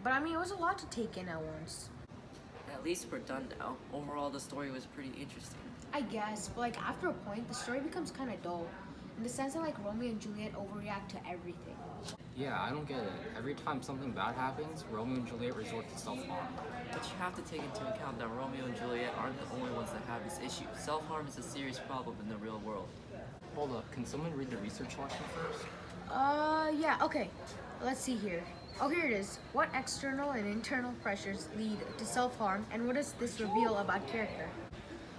But I mean, it was a lot to take in at once. At least we're done now. Overall, the story was pretty interesting. I guess, but like after a point, the story becomes kind of dull, in the sense that like Romeo and Juliet overreact to everything. Yeah, I don't get it. Every time something bad happens, Romeo and Juliet resort to self-harm. But you have to take into account that Romeo and Juliet aren't the only ones that have this issue. Self-harm is a serious problem in the real world. Hold up, can someone read the research section first? Yeah, okay. Let's see here. Oh, here it is. What external and internal pressures lead to self-harm, and what does this reveal about character?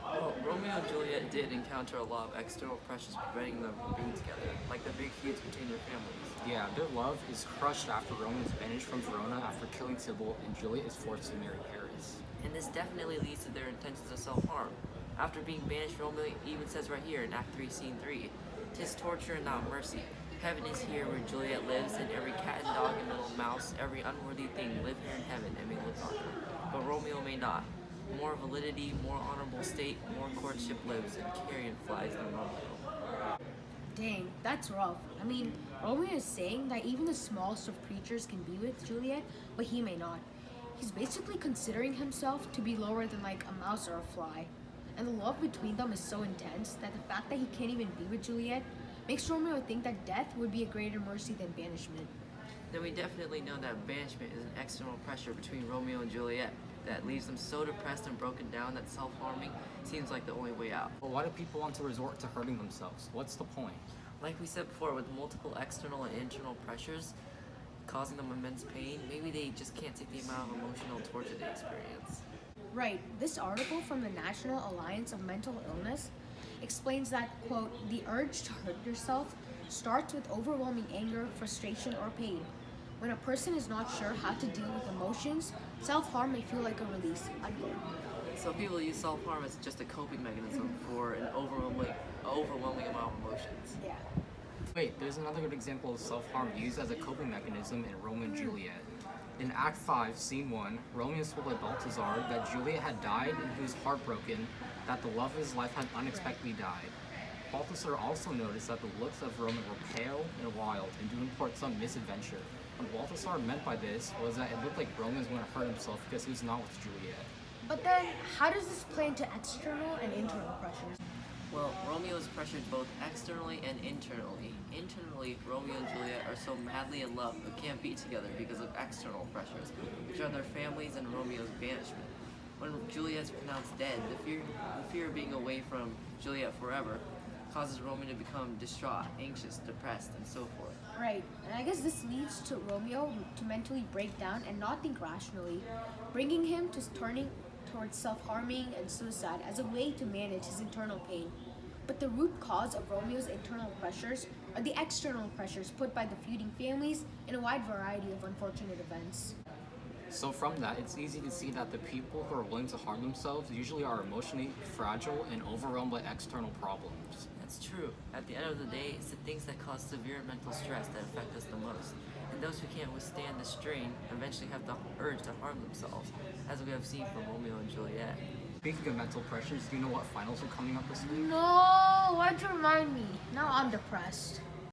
Well, Romeo and Juliet did encounter a lot of external pressures preventing them from being together, like the big feuds between their families. Yeah, their love is crushed after Romeo is banished from Verona after killing Tybalt, and Juliet is forced to marry Paris. And this definitely leads to their intentions of self-harm. After being banished, Romeo even says right here in Act 3, Scene 3, "'Tis torture and not mercy. Heaven is here where Juliet lives, and every cat and dog and little mouse, every unworthy thing live here in heaven and may look on her. But Romeo may not. More validity, more honorable state, more courtship lives, and carrion flies than Romeo." Dang, that's rough. I mean, Romeo is saying that even the smallest of creatures can be with Juliet, but he may not. He's basically considering himself to be lower than like a mouse or a fly. And the love between them is so intense that the fact that he can't even be with Juliet makes Romeo think that death would be a greater mercy than banishment. Then we definitely know that banishment is an external pressure between Romeo and Juliet that leaves them so depressed and broken down that self-harming seems like the only way out. But why do people want to resort to hurting themselves? What's the point? Like we said before, with multiple external and internal pressures causing them immense pain, maybe they just can't take the amount of emotional torture they experience. Right, this article from the National Alliance of Mental Illness explains that, quote, the urge to hurt yourself starts with overwhelming anger, frustration, or pain. When a person is not sure how to deal with emotions, self-harm may feel like a release, unquote. So people use self-harm as just a coping mechanism for an overwhelming amount of emotions. Yeah. Wait, there's another good example of self-harm used as a coping mechanism in Romeo and Juliet. In Act 5, Scene 1, Romeo told Balthazar that Juliet had died and he was heartbroken that the love of his life had unexpectedly died. Balthazar also noticed that the looks of Romeo were pale and wild and do import some misadventure. What Balthazar meant by this was that it looked like Romeo was going to hurt himself because he was not with Juliet. But then, how does this play into external and internal pressures? Well, Romeo is pressured both externally and internally. Internally, Romeo and Juliet are so madly in love but can't be together because of external pressures, which are their families and Romeo's banishment. When Juliet is pronounced dead, the fear of being away from Juliet forever causes Romeo to become distraught, anxious, depressed, and so forth. Right, and I guess this leads to Romeo to mentally break down and not think rationally, bringing him to turning towards self-harming and suicide as a way to manage his internal pain. But the root cause of Romeo's internal pressures are the external pressures put by the feuding families in a wide variety of unfortunate events. So from that, it's easy to see that the people who are willing to harm themselves usually are emotionally fragile and overwhelmed by external problems. That's true. At the end of the day, it's the things that cause severe mental stress that affect us the most. And those who can't withstand the strain eventually have the urge to harm themselves, as we have seen from Romeo and Juliet. Speaking of mental pressures, do you know what finals are coming up this week? No, why'd you remind me? Now I'm depressed.